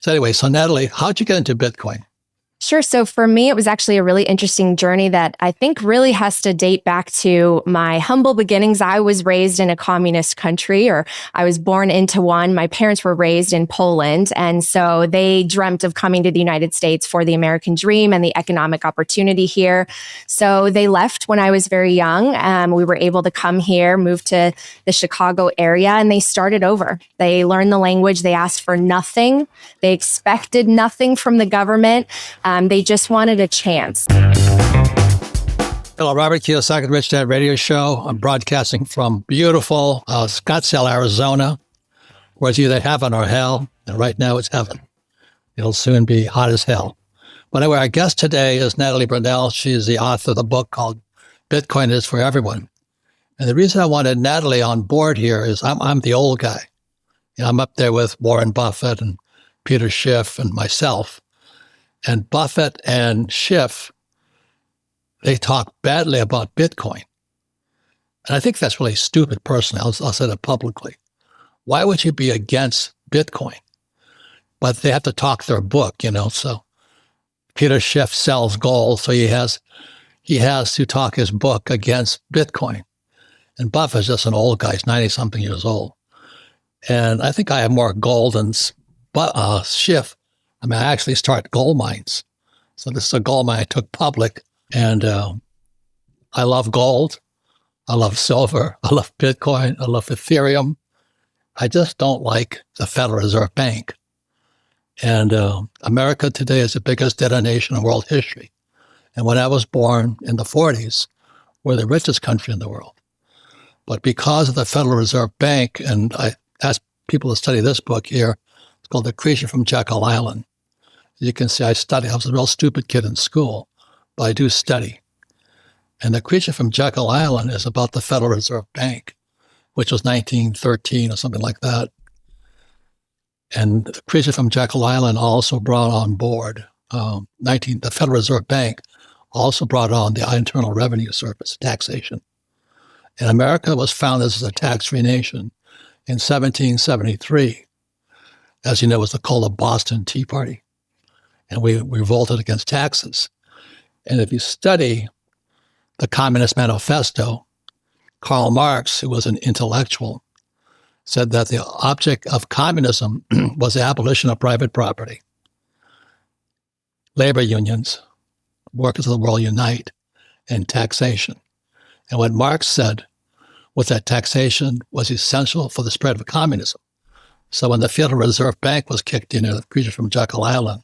So anyway, so Natalie, how'd you get into Bitcoin? Sure. So for me, it was actually a really interesting journey that I think really has to date back to my humble beginnings. I was raised in a communist country, or I was born into one. My parents were raised in Poland. And so they dreamt of coming to the United States for the American dream and the economic opportunity here. So they left when I was very young. We were able to come here, move to the Chicago area, and they started over. They learned the language. They asked for nothing. They expected nothing from the government. They just wanted a chance. Hello, Robert Kiyosaki, Rich Dad Radio Show. I'm broadcasting from beautiful Scottsdale, Arizona, where it's either heaven or hell. And right now it's heaven. It'll soon be hot as hell. But anyway, our guest today is Natalie Brunell. She's the author of the book called Bitcoin is for Everyone. And the reason I wanted Natalie on board here is I'm the old guy. You know, I'm up there with Warren Buffett and Peter Schiff and myself. And Buffett and Schiff, they talk badly about Bitcoin. And I think that's really stupid personally. I'll say that publicly. Why would you be against Bitcoin? But they have to talk their book, you know. So Peter Schiff sells gold, so he has to talk his book against Bitcoin. And Buffett's just an old guy. He's 90-something years old. And I think I have more gold than Schiff. I mean, I actually started gold mines. So this is a gold mine I took public. And I love gold. I love silver. I love Bitcoin. I love Ethereum. I just don't like the Federal Reserve Bank. And America today is the biggest debtor nation in world history. And when I was born in the 40s, we're the richest country in the world. But because of the Federal Reserve Bank, and I asked people to study this book here, it's called The Creature from Jekyll Island. You can see I was a real stupid kid in school, but I do study. And The Creature from Jekyll Island is about the Federal Reserve Bank, which was 1913 or something like that. And The Creature from Jekyll Island also brought on board, the Federal Reserve Bank also brought on the Internal Revenue Service, taxation. And America was founded as a tax-free nation in 1773. As you know, it was called the Boston Tea Party. And we revolted against taxes. And if you study the Communist Manifesto, Karl Marx, who was an intellectual, said that the object of communism was the abolition of private property. Labor unions, workers of the world unite, and taxation. And what Marx said was that taxation was essential for the spread of communism. So when the Federal Reserve Bank was kicked in, the creature from Jekyll Island,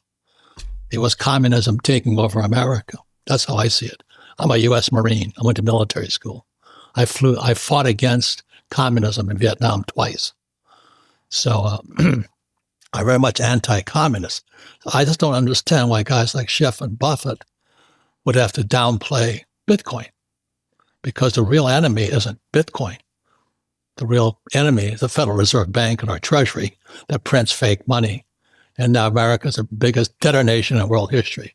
it was communism taking over America. That's how I see it. I'm a U.S. Marine. I went to military school. I fought against communism in Vietnam twice. So I'm very much anti-communist. I just don't understand why guys like Schiff and Buffett would have to downplay Bitcoin, because the real enemy isn't Bitcoin. The real enemy is the Federal Reserve Bank and our Treasury that prints fake money. And now America's the biggest debtor nation in world history.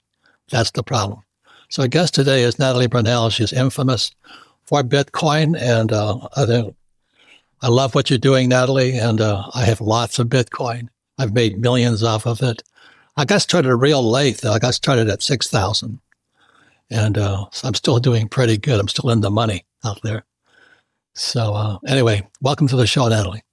That's the problem. So our guest today is Natalie Brunell. She's infamous for Bitcoin. And I love what you're doing, Natalie. And I have lots of Bitcoin. I've made millions off of it. I got started real late, though. I got started at 6,000. And so I'm still doing pretty good. I'm still in the money out there. So anyway, welcome to the show, Natalie.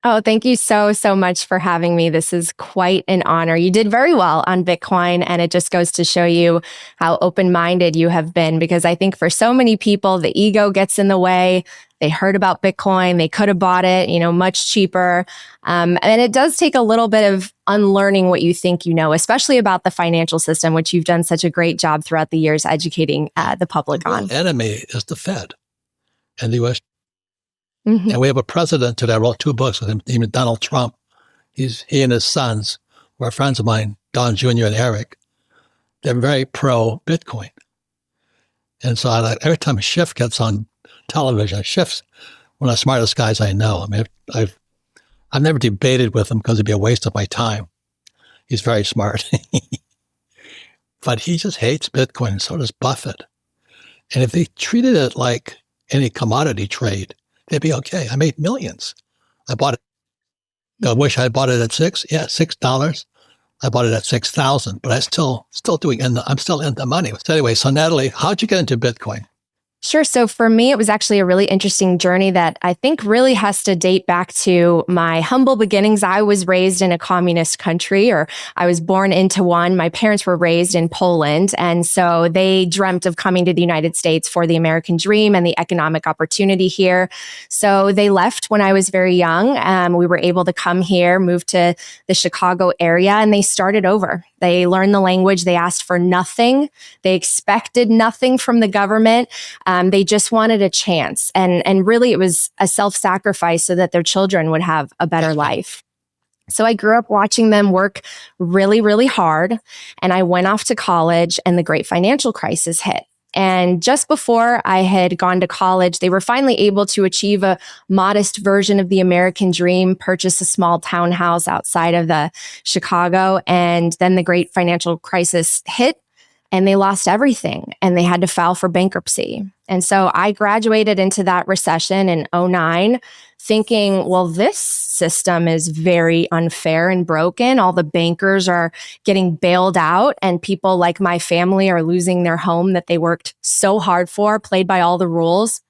Oh, thank you so much for having me. This is quite an honor. You did very well on Bitcoin, and it just goes to show you how open-minded you have been, because I think for so many people, the ego gets in the way. They heard about Bitcoin. They could have bought it, much cheaper. And it does take a little bit of unlearning what you think you know, especially about the financial system, which you've done such a great job throughout the years educating the public on. The enemy is the Fed and the U.S. Mm-hmm. And we have a president today. I wrote 2 books with him, named Donald Trump. He and his sons, who are friends of mine, Don Jr. and Eric. They're very pro-Bitcoin. And so every time Schiff gets on television, Schiff's one of the smartest guys I know. I mean, I've never debated with him because it'd be a waste of my time. He's very smart. But he just hates Bitcoin, and so does Buffett. And if they treated it like any commodity trade, they'd be okay. I made millions. I bought I wish I bought it at $6. I bought it at 6,000, but I'm still in the money. So anyway, so Natalie, how'd you get into Bitcoin? Sure. So for me, it was actually a really interesting journey that I think really has to date back to my humble beginnings. I was raised in a communist country, or I was born into one. My parents were raised in Poland. And so they dreamt of coming to the United States for the American dream and the economic opportunity here. So they left when I was very young. We were able to come here, move to the Chicago area, and they started over. They learned the language. They asked for nothing. They expected nothing from the government. They just wanted a chance. And really, it was a self-sacrifice so that their children would have a better life. So I grew up watching them work really, really hard. And I went off to college, and the great financial crisis hit. And just before I had gone to college, they were finally able to achieve a modest version of the American dream, purchase a small townhouse outside of the Chicago. And then the great financial crisis hit, and they lost everything, and they had to file for bankruptcy. And so I graduated into that recession in '09 thinking, well, this system is very unfair and broken. All the bankers are getting bailed out, and people like my family are losing their home that they worked so hard for, played by all the rules.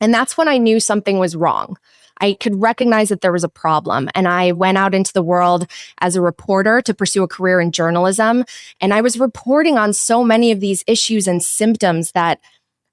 And that's when I knew something was wrong. I could recognize that there was a problem. And I went out into the world as a reporter to pursue a career in journalism. And I was reporting on so many of these issues and symptoms that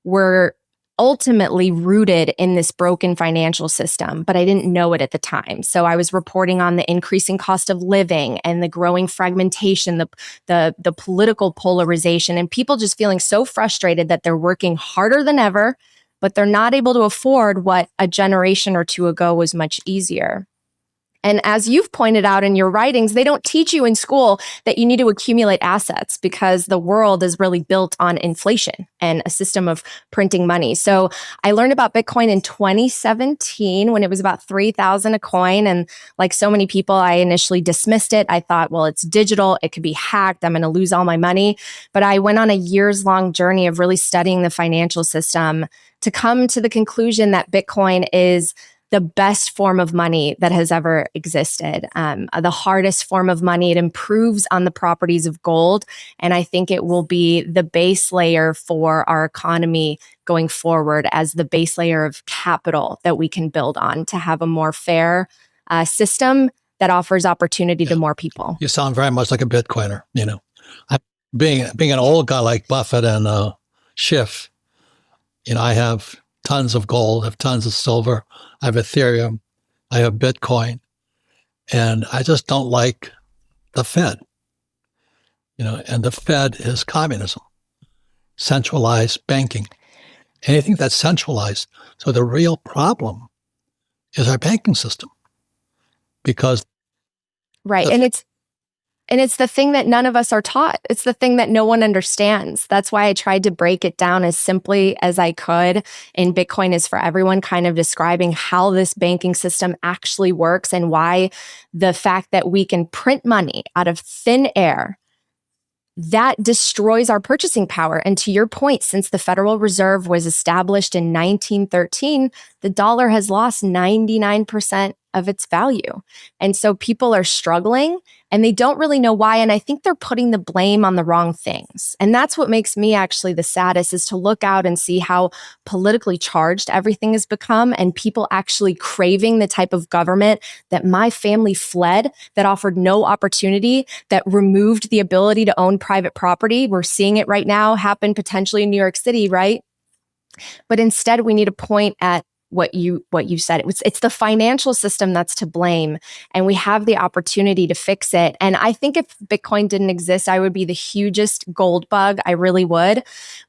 were ultimately rooted in this broken financial system, but I didn't know it at the time. So I was reporting on the increasing cost of living and the growing fragmentation, the political polarization, and people just feeling so frustrated that they're working harder than ever, but they're not able to afford what a generation or two ago was much easier. And as you've pointed out in your writings, they don't teach you in school that you need to accumulate assets because the world is really built on inflation and a system of printing money. So I learned about Bitcoin in 2017 when it was about 3,000 a coin. And like so many people, I initially dismissed it. I thought, well, it's digital. It could be hacked. I'm going to lose all my money. But I went on a years-long journey of really studying the financial system to come to the conclusion that Bitcoin is the best form of money that has ever existed. The hardest form of money. It improves on the properties of gold. And I think it will be the base layer for our economy going forward as the base layer of capital that we can build on to have a more fair system that offers opportunity to more people. You sound very much like a Bitcoiner. Being an old guy like Buffett and Schiff, I have tons of gold, I have tons of silver, I have Ethereum, I have Bitcoin, and I just don't like the Fed. And the Fed is communism, centralized banking, anything that's centralized. So the real problem is our banking system, because right, and it's the thing that none of us are taught. It's the thing that no one understands. That's why I tried to break it down as simply as I could in Bitcoin is for Everyone, kind of describing how this banking system actually works and why the fact that we can print money out of thin air, that destroys our purchasing power. And to your point, since the Federal Reserve was established in 1913, the dollar has lost 99% of its value. And so people are struggling and they don't really know why. And I think they're putting the blame on the wrong things. And that's what makes me actually the saddest, is to look out and see how politically charged everything has become, and people actually craving the type of government that my family fled, that offered no opportunity, that removed the ability to own private property. We're seeing it right now happen potentially in New York City, right? But instead, we need to point at what you said. It's the financial system that's to blame, and we have the opportunity to fix it. And I think if Bitcoin didn't exist, I would be the hugest gold bug. I really would.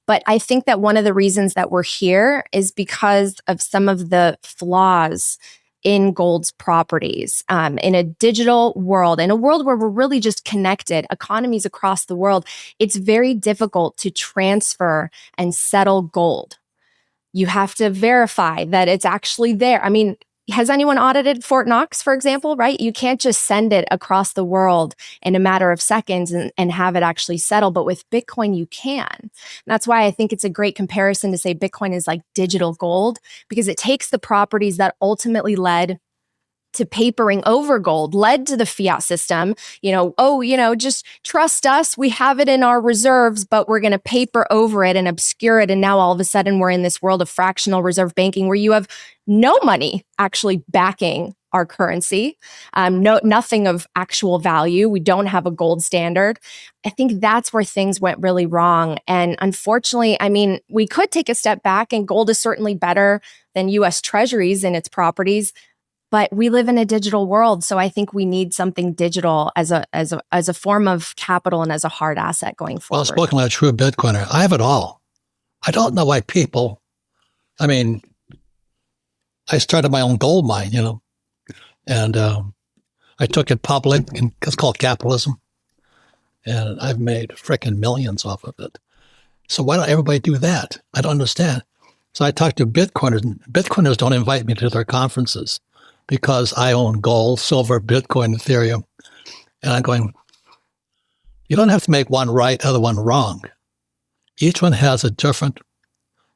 But I think that one of the reasons that we're here is because of some of the flaws in gold's properties. In a digital world, in a world where we're really just connected, economies across the world, it's very difficult to transfer and settle gold. You have to verify that it's actually there. I mean, has anyone audited Fort Knox, for example, right? You can't just send it across the world in a matter of seconds and have it actually settle. But with Bitcoin, you can. And that's why I think it's a great comparison to say Bitcoin is like digital gold, because it takes the properties that ultimately led to papering over gold led to the fiat system. Just trust us. We have it in our reserves, but we're going to paper over it and obscure it. And now all of a sudden we're in this world of fractional reserve banking where you have no money actually backing our currency, nothing of actual value. We don't have a gold standard. I think that's where things went really wrong. And unfortunately, we could take a step back, and gold is certainly better than US Treasuries and its properties. But we live in a digital world, so I think we need something digital as a form of capital and as a hard asset going forward. Well, spoken like a true Bitcoiner, I have it all. I don't know why people. I started my own gold mine, and I took it public, and it's called capitalism, and I've made frickin' millions off of it. So why don't everybody do that? I don't understand. So I talked to Bitcoiners, and Bitcoiners don't invite me to their conferences, because I own gold, silver, Bitcoin, Ethereum. And I'm going, you don't have to make one right, other one wrong. Each one has a different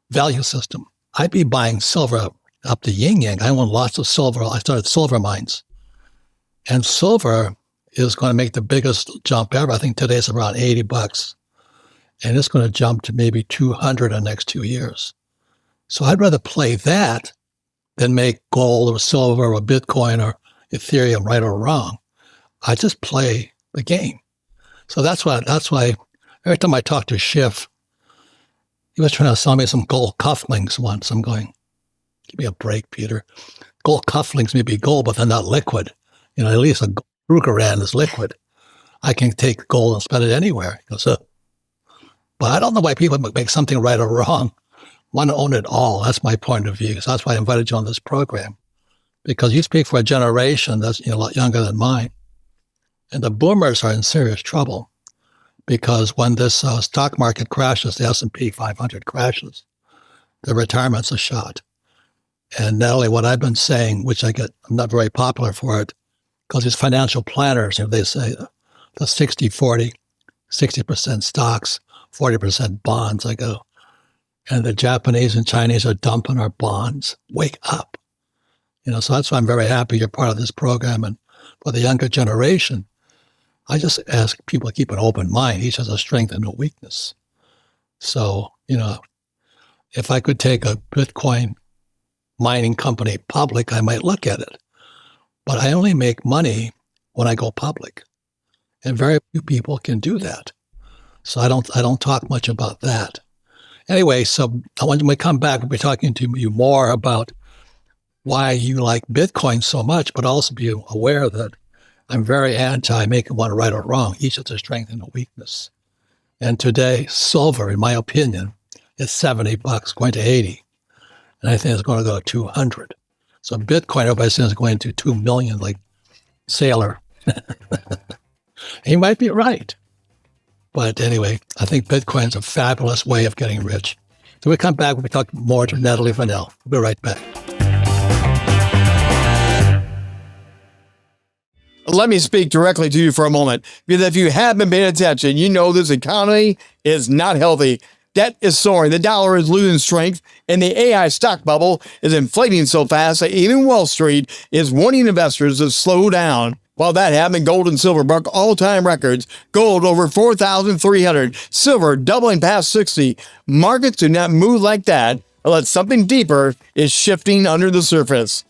value system. I'd be buying silver up to yin yang. I own lots of silver. I started silver mines. And silver is going to make the biggest jump ever. I think today's around $80. And it's going to jump to maybe 200 in the next 2 years. So I'd rather play that than make gold or silver or Bitcoin or Ethereum right or wrong. I just play the game. So that's why every time I talk to Schiff, he was trying to sell me some gold cufflinks once. I'm going, give me a break, Peter. Gold cufflinks may be gold, but they're not liquid. At least a Krugerrand is liquid. I can take gold and spend it anywhere. But I don't know why people make something right or wrong. Want to own it all. That's my point of view. So that's why I invited you on this program, because you speak for a generation that's a lot younger than mine, and the boomers are in serious trouble, because when this stock market crashes, the S&P 500 crashes, the retirements are shot. And Natalie, what I've been saying, which I'm not very popular for it, because these financial planners, they say the 60-40, 60% stocks, 40% bonds. I go, and the Japanese and Chinese are dumping our bonds. Wake up. So that's why I'm very happy you're part of this program. And for the younger generation, I just ask people to keep an open mind. Each has a strength and a weakness. So, if I could take a Bitcoin mining company public, I might look at it. But I only make money when I go public. And very few people can do that. So I don't talk much about that. Anyway, so when we come back, we'll be talking to you more about why you like Bitcoin so much, but also be aware that I'm very anti making one right or wrong. Each has a strength and a weakness. And today, silver, in my opinion, is $70, going to 80. And I think it's going to go to 200. So Bitcoin, everybody says, is going to 2 million, like Sailor. He might be right. But anyway, I think Bitcoin's a fabulous way of getting rich. So we come back, we'll be talking more to Natalie Brunell. We'll be right back. Let me speak directly to you for a moment, because if you have been paying attention, you know this economy is not healthy. Debt is soaring, the dollar is losing strength, and the AI stock bubble is inflating so fast that even Wall Street is warning investors to slow down. While that happened, gold and silver broke all-time records. Gold over 4,300, silver doubling past 60. Markets do not move like that unless something deeper is shifting under the surface.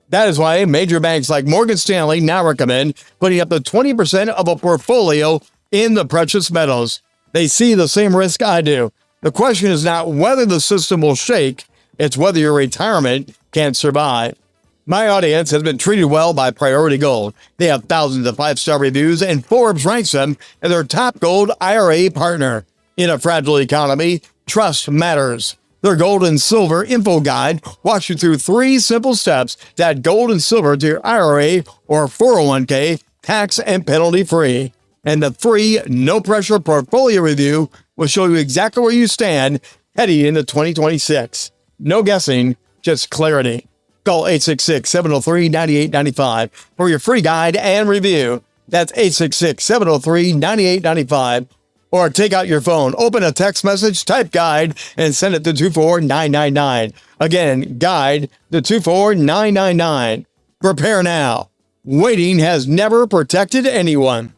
That is why major banks like Morgan Stanley now recommend putting up to 20% of a portfolio in the precious metals. They see the same risk I do. The question is not whether the system will shake, it's whether your retirement can survive. My audience has been treated well by Priority Gold. They have thousands of 5-star reviews, and Forbes ranks them as their top gold IRA partner. In a fragile economy, trust matters. Their gold and silver info guide walks you through 3 simple steps to add gold and silver to your IRA or 401k, tax and penalty free. And the free, no-pressure portfolio review will show you exactly where you stand heading into 2026. No guessing, just clarity. Call 866-703-9895 for your free guide and review. That's 866-703-9895. Or take out your phone, open a text message, type guide, and send it to 24999. Again, guide to 24999. Prepare now. Waiting has never protected anyone.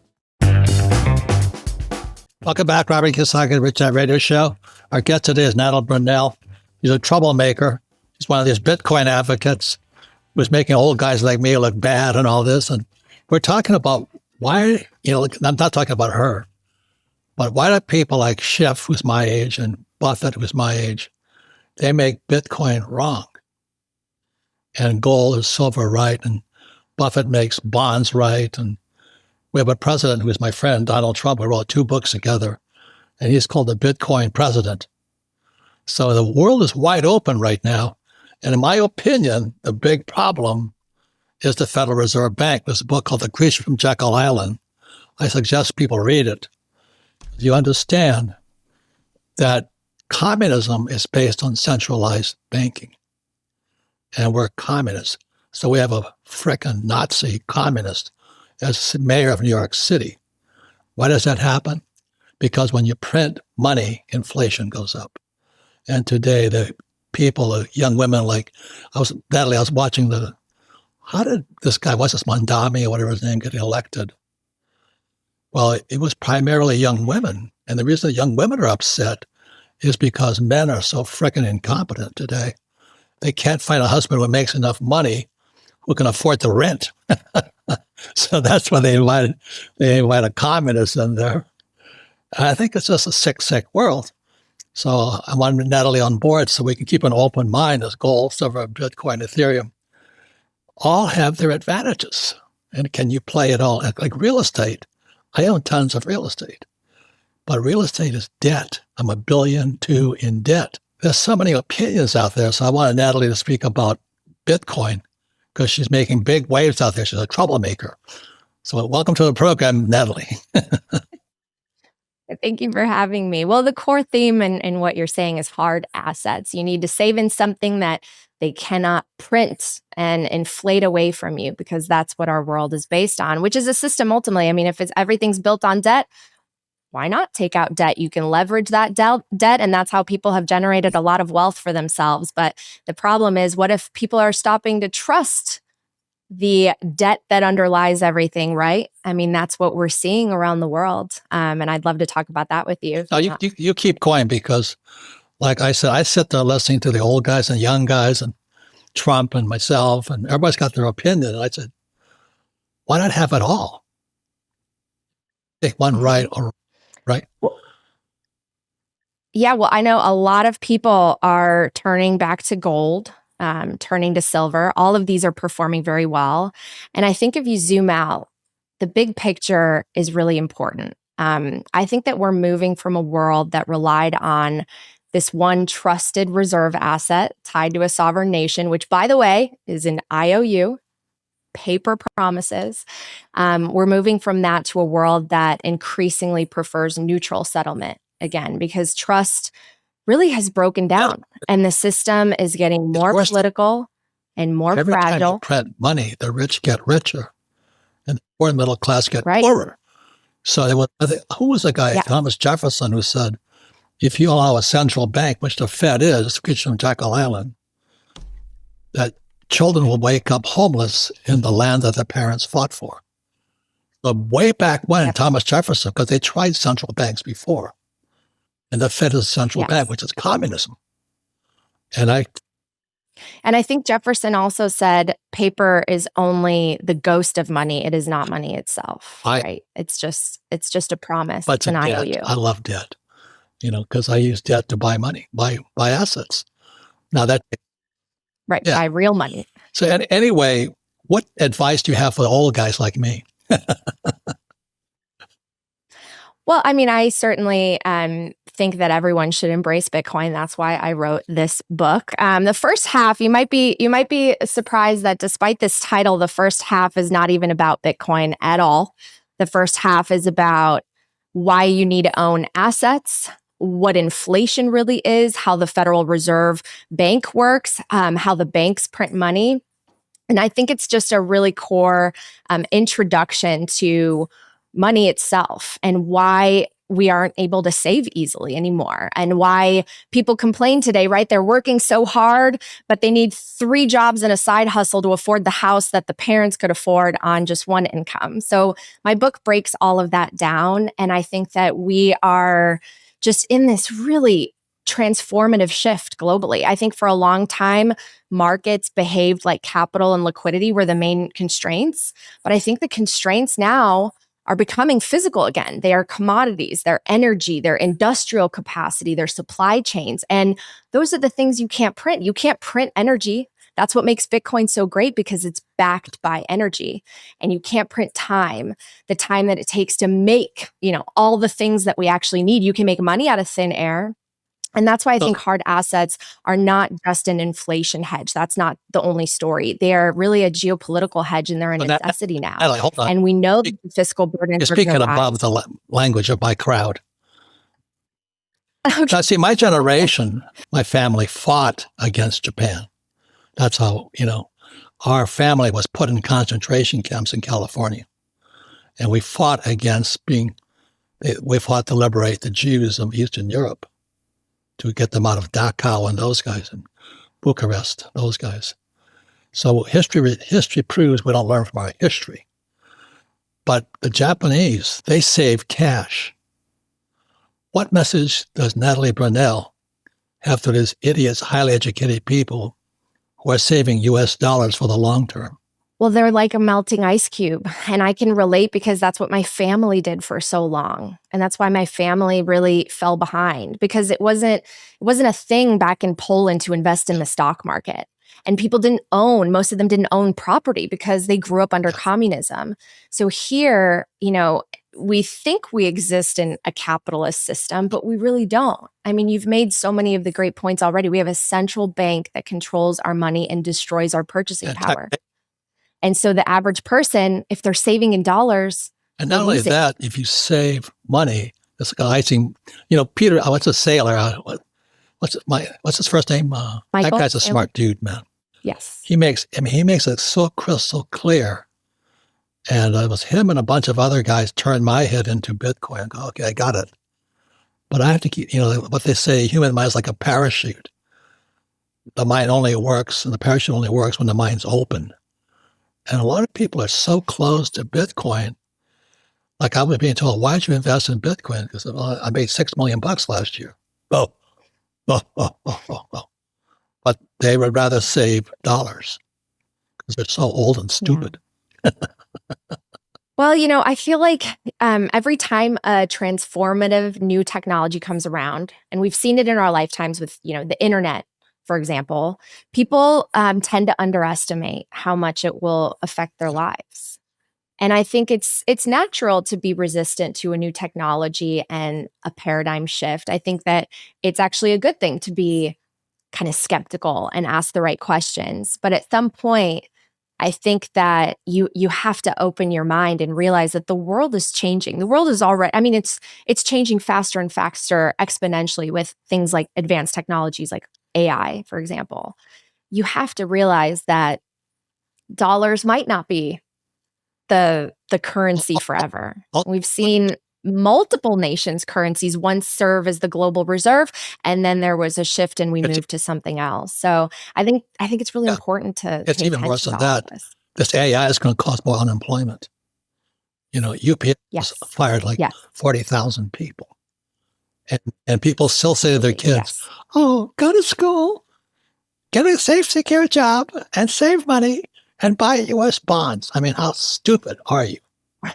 Welcome back, Robert Kiyosaki, the Rich Dad Radio Show. Our guest today is Natalie Brunell. She's a troublemaker. She's one of these Bitcoin advocates who's making old guys like me look bad and all this. And we're talking about why, I'm not talking about her, but why do people like Schiff, who's my age, and Buffett, who's my age, they make Bitcoin wrong and gold and silver right, and Buffett makes bonds right. And we have a president who is my friend, Donald Trump. We wrote 2 books together, and he's called the Bitcoin president. So the world is wide open right now. And in my opinion, the big problem is the Federal Reserve Bank. There's a book called The Creature from Jekyll Island. I suggest people read it. You understand that communism is based on centralized banking. And we're communists. So we have a frickin' Nazi communist as mayor of New York City. Why does that happen? Because when you print money, inflation goes up. And today, the people, the young women, Natalie, I was watching how did this guy, what's this, Mondami or whatever his name, get elected? Well, it was primarily young women. And the reason the young women are upset is because men are so frickin' incompetent today. They can't find a husband who makes enough money who can afford the rent. So that's why they invite a communist in there. And I think it's just a sick world. So I want Natalie on board so we can keep an open mind as gold, silver, Bitcoin, Ethereum all have their advantages. And can you play it all? Like real estate. I own tons of real estate, but real estate is debt. I'm $1.2 billion in debt. There's so many opinions out there. So I wanted Natalie to speak about Bitcoin because she's making big waves out there. She's a troublemaker. So welcome to the program, Natalie. Thank you for having me. Well, the core theme in what you're saying is hard assets. You need to save in something that they cannot print and inflate away from you, because that's what our world is based on, which is a system ultimately. I mean, if everything's built on debt, why not take out debt? You can leverage that debt, and that's how people have generated a lot of wealth for themselves. But the problem is, what if people are stopping to trust the debt that underlies everything, right? I mean, that's what we're seeing around the world. And I'd love to talk about that with you. No, you keep going because, like I said, I sit there listening to the old guys and young guys and Trump and myself, and everybody's got their opinion. And I said, why not have it all? Take one right or right. Yeah, well, I know a lot of people are turning back to gold, turning to silver. All of these are performing very well. And I think if you zoom out, the big picture is really important. I think that we're moving from a world that relied on this one trusted reserve asset tied to a sovereign nation, which, by the way, is an IOU, paper promises. We're moving from that to a world that increasingly prefers neutral settlement again, because trust really has broken down and the system is getting more political and more Every fragile. time you print money, the rich get richer and the poor and middle class get Right. poorer. So who was the guy, Thomas Jefferson, who said, if you allow a central bank, which the Fed is, which from Jekyll Island, that children will wake up homeless in the land that their parents fought for. So way back when, Thomas Jefferson, because they tried central banks before, and the Fed is a central bank, which is communism. And I think Jefferson also said paper is only the ghost of money. It is not money itself, right? It's just a promise. But it's an IOU. I love debt, because I use debt to buy money, buy assets. Now that buy real money. So anyway, what advice do you have for the old guys like me? Well, I mean, I certainly think that everyone should embrace Bitcoin. That's why I wrote this book. The first half, you might be surprised that despite this title, the first half is not even about Bitcoin at all. The first half is about why you need to own assets, what inflation really is, how the Federal Reserve Bank works, how the banks print money. And I think it's just a really core introduction to money itself and why we aren't able to save easily anymore, and why people complain today, right? They're working so hard, but they need 3 jobs and a side hustle to afford the house that the parents could afford on just one income. So my book breaks all of that down. And I think that we are just in this really transformative shift globally. I think for a long time, markets behaved like capital and liquidity were the main constraints. But I think the constraints now are becoming physical again. They are commodities, their energy, their industrial capacity, their supply chains. And those are the things you can't print. You can't print energy. That's what makes Bitcoin so great, because it's backed by energy. And you can't print time, the time that it takes to make, all the things that we actually need. You can make money out of thin air. And that's why I think hard assets are not just an inflation hedge. That's not the only story. They are really a geopolitical hedge, and they're a necessity now. Hold on. And we know that the fiscal burden. You're speaking above the language of my crowd. Okay. Now, see, my generation, my family fought against Japan. That's how, our family was put in concentration camps in California. And we fought against we fought to liberate the Jews of Eastern Europe, to get them out of Dachau and those guys, and Bucharest, those guys. So history proves we don't learn from our history. But the Japanese, they save cash. What message does Natalie Brunell have to these idiots, highly educated people who are saving US dollars for the long term? Well, they're like a melting ice cube. And I can relate, because that's what my family did for so long. And that's why my family really fell behind, because it wasn't a thing back in Poland to invest in the stock market. And most of them didn't own property because they grew up under communism. So here, we think we exist in a capitalist system, but we really don't. I mean, you've made so many of the great points already. We have a central bank that controls our money and destroys our purchasing power. And so the average person, if they're saving in dollars, and not only that, if you save money, it's like icing. Peter, what's a sailor? What's his first name? Michael? That guy's a smart dude, man. Yes. He makes it so crystal clear. And it was him and a bunch of other guys turned my head into Bitcoin. I go, okay, I got it. But I have to keep, what they say, human mind is like a parachute. The mind only works, and the parachute only works when the mind's open. And a lot of people are so close to Bitcoin. Like I was being told, why'd you invest in Bitcoin? Because I made $6 million last year. Oh. But they would rather save dollars because they're so old and stupid. Yeah. Well, I feel like every time a transformative new technology comes around, and we've seen it in our lifetimes with, the internet, for example, people tend to underestimate how much it will affect their lives. And I think it's natural to be resistant to a new technology and a paradigm shift. I think that it's actually a good thing to be kind of skeptical and ask the right questions. But at some point, I think that you have to open your mind and realize that the world is changing. The world is already, it's changing faster and faster exponentially with things like advanced technologies like AI, for example. You have to realize that dollars might not be the currency forever. We've seen multiple nations' currencies once serve as the global reserve, and then there was a shift and we moved to something else. So I think it's really important to. It's even worse than that. This AI is going to cause more unemployment. UPS fired 40,000 people. And people still say to their kids, oh, go to school, get a safe, secure job, and save money, and buy U.S. bonds. I mean, how stupid are you? Why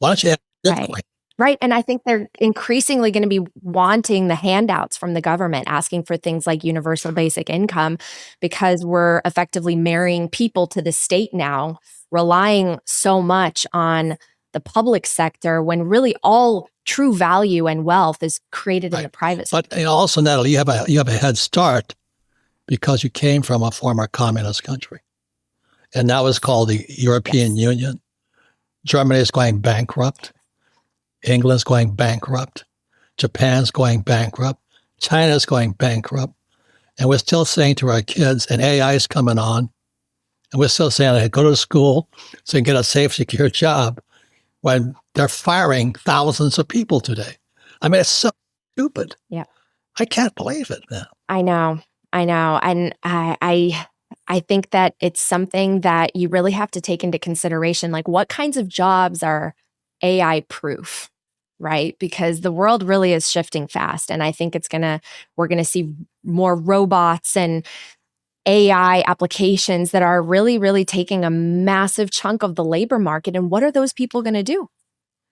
don't you have Bitcoin? Right. And I think they're increasingly going to be wanting the handouts from the government, asking for things like universal basic income, because we're effectively marrying people to the state now, relying so much on the public sector when really all true value and wealth is created in the private sector. But also, Natalie, you have a head start because you came from a former communist country. And now it's called the European Union. Germany is going bankrupt. England's going bankrupt. Japan's going bankrupt. China's going bankrupt. And we're still saying to our kids, and AI is coming on, and we're still saying, hey, go to school so you can get a safe, secure job. when they're firing thousands of people today. I mean, it's so stupid. Yeah. I can't believe it now. I know. And I think that it's something that you really have to take into consideration. Like, what kinds of jobs are AI proof, right? Because the world really is shifting fast. And I think we're going to see more robots and AI applications that are really, really taking a massive chunk of the labor market. And what are those people going to do?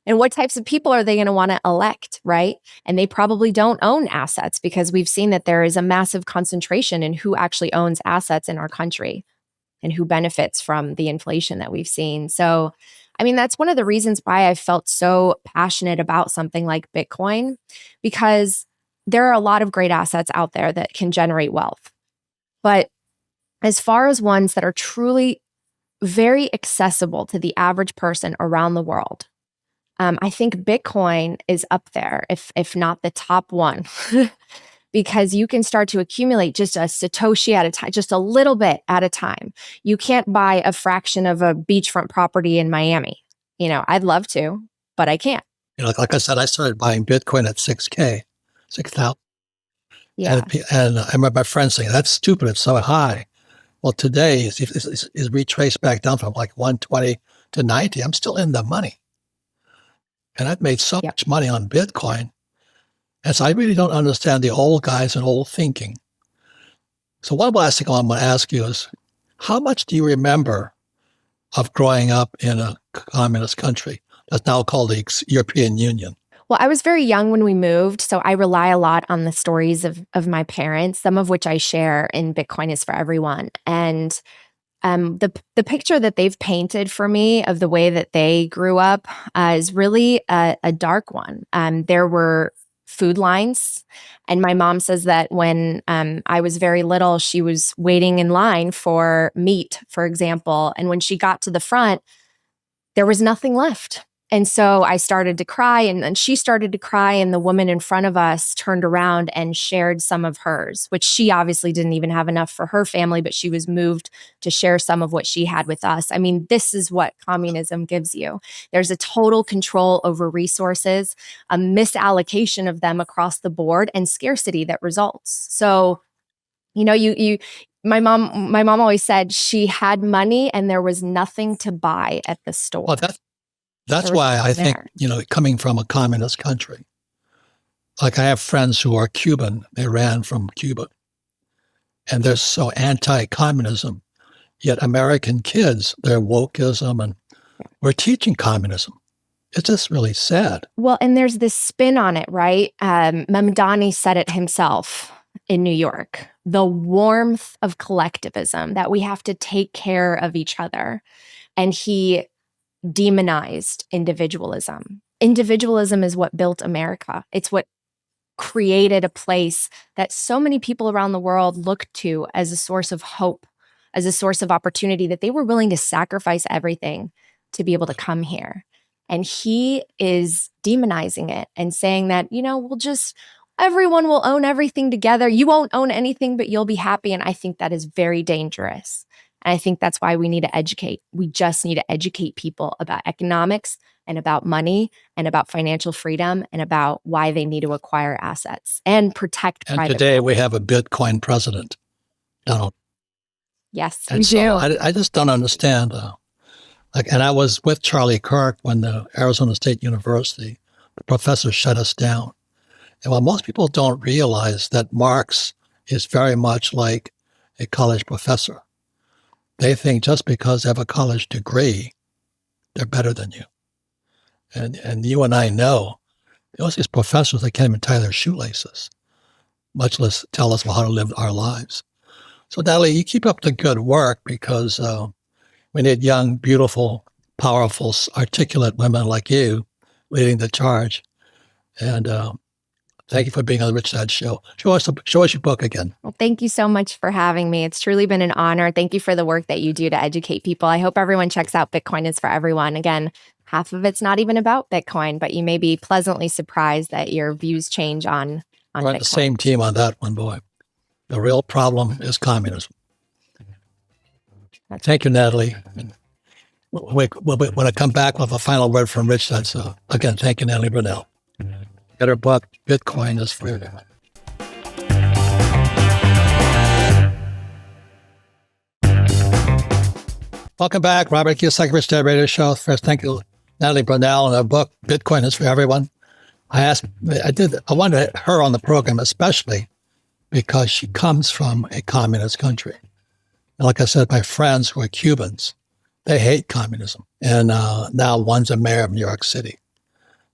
And what types of people are they going to want to elect, right? And they probably don't own assets, because we've seen that there is a massive concentration in who actually owns assets in our country and who benefits from the inflation that we've seen. So, I mean, that's one of the reasons why I felt so passionate about something like Bitcoin, because there are a lot of great assets out there that can generate wealth. But as far as ones that are truly very accessible to the average person around the world, I think Bitcoin is up there, if not the top one, because you can start to accumulate just a Satoshi at a time, just a little bit at a time. You can't buy a fraction of a beachfront property in Miami. I'd love to, but I can't. Like I said, I started buying Bitcoin at 6K, 6,000. Yeah. And I remember my friends saying, that's stupid, it's so high. Well, today is retraced back down from like 120 to 90. I'm still in the money. And I've made so much money on Bitcoin. And so I really don't understand the old guys and old thinking. So one last thing I'm going to ask you is, how much do you remember of growing up in a communist country that's now called the European Union? Well, I was very young when we moved, so I rely a lot on the stories of my parents, some of which I share in Bitcoin is for Everyone. And the picture that they've painted for me of the way that they grew up is really a dark one. There were food lines, and my mom says that when I was very little, she was waiting in line for meat, for example, and when she got to the front, there was nothing left. And so I started to cry, and then she started to cry, and the woman in front of us turned around and shared some of hers, which she obviously didn't even have enough for her family, but she was moved to share some of what she had with us. I mean, this is what communism gives you. There's a total control over resources, a misallocation of them across the board, and scarcity that results. So, my mom always said she had money and there was nothing to buy at the store. Well, that's why I think, coming from a communist country, like I have friends who are Cuban, they ran from Cuba, and they're so anti-communism, yet American kids, their wokeism, and we're teaching communism. It's just really sad. Well, and there's this spin on it, right? Mamdani said it himself in New York, the warmth of collectivism, that we have to take care of each other. And he demonized individualism. Individualism is what built America. It's what created a place that so many people around the world looked to as a source of hope, as a source of opportunity, that they were willing to sacrifice everything to be able to come here. And he is demonizing it and saying that, everyone will own everything together. You won't own anything, but you'll be happy. And I think that is very dangerous. And I think that's why we need to educate. We just need to educate people about economics and about money and about financial freedom and about why they need to acquire assets and protect and private today property. We have a Bitcoin president, Donald. Yes, And we so do. I just don't understand. And I was with Charlie Kirk when the Arizona State University, the professor shut us down. And while most people don't realize that Marx is very much like a college professor, they think just because they have a college degree, they're better than you. And you and I know, those these professors, they can't even tie their shoelaces, much less tell us how to live our lives. So Natalie, you keep up the good work, because we need young, beautiful, powerful, articulate women like you leading the charge. And thank you for being on the Rich Dad Show. Show us your book again. Well, thank you so much for having me. It's truly been an honor. Thank you for the work that you do to educate people. I hope everyone checks out Bitcoin is for Everyone. Again, half of it's not even about Bitcoin, but you may be pleasantly surprised that your views change on We're on Bitcoin. the same team on that one, boy. The real problem is communism. Thank you, Natalie. when I come back with a final word from Rich Dad. So again, thank you, Natalie Brunell. Get her book, Bitcoin is Free. Welcome back, Robert Kiyosaki, Rich Dad Radio Show. First, thank you, Natalie Brunell, and her book, Bitcoin is for Everyone. I wanted her on the program, especially because she comes from a communist country. And like I said, my friends who are Cubans, they hate communism. And now one's a mayor of New York City.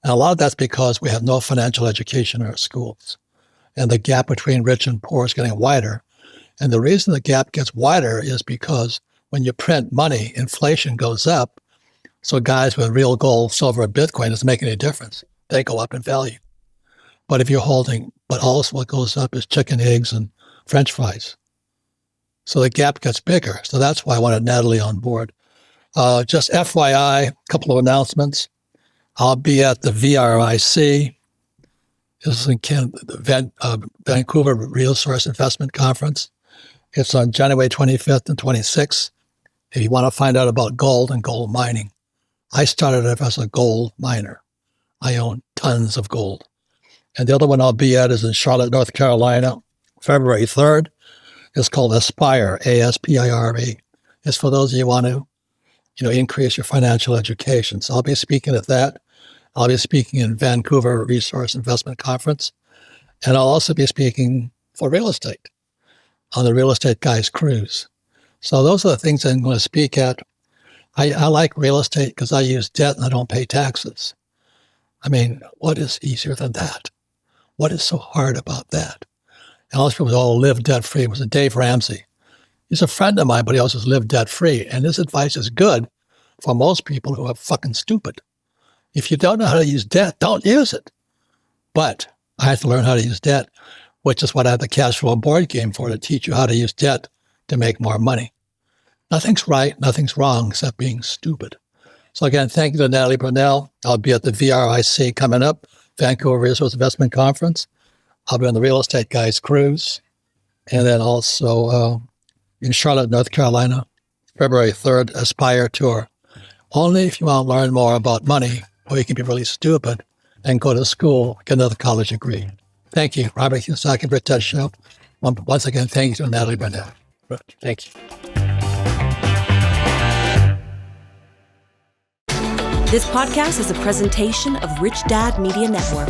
And a lot of that's because we have no financial education in our schools. And the gap between rich and poor is getting wider. And the reason the gap gets wider is because when you print money, inflation goes up. So guys with real gold, silver, and Bitcoin doesn't make any difference. They go up in value. But if you're holding, but also what goes up is chicken, eggs, and French fries. So the gap gets bigger. So that's why I wanted Natalie on board. Just FYI, a couple of announcements. I'll be at the VRIC. This is in the Vancouver Resource Investment Conference. It's on January 25th and 26th. If you want to find out about gold and gold mining, I started as a gold miner. I own tons of gold. And the other one I'll be at is in Charlotte, North Carolina, February 3rd. It's called Aspire, ASPIRE. It's for those of you who want to, increase your financial education. So I'll be speaking at that. I'll be speaking in Vancouver Resource Investment Conference. And I'll also be speaking for real estate on the Real Estate Guys Cruise. So those are the things I'm going to speak at. I like real estate because I use debt and I don't pay taxes. I mean, what is easier than that? What is so hard about that? And all these people all live debt-free. It was a Dave Ramsey. He's a friend of mine, but he also says live debt-free. And his advice is good for most people who are fucking stupid. If you don't know how to use debt, don't use it. But I had to learn how to use debt, which is what I have the cash flow board game for, to teach you how to use debt to make more money. Nothing's right, nothing's wrong except being stupid. So again, thank you to Natalie Brunell. I'll be at the VRIC coming up, Vancouver Resource Investment Conference. I'll be on the Real Estate Guys Cruise. And then also in Charlotte, North Carolina, February 3rd, Aspire Tour. Only if you want to learn more about money, or you can be really stupid and go to school, get another college degree. Thank you. Robert Kiyosaki, Rich Dad Show. Once again, thank you to Natalie Brunell. Thank you. This podcast is a presentation of Rich Dad Media Network.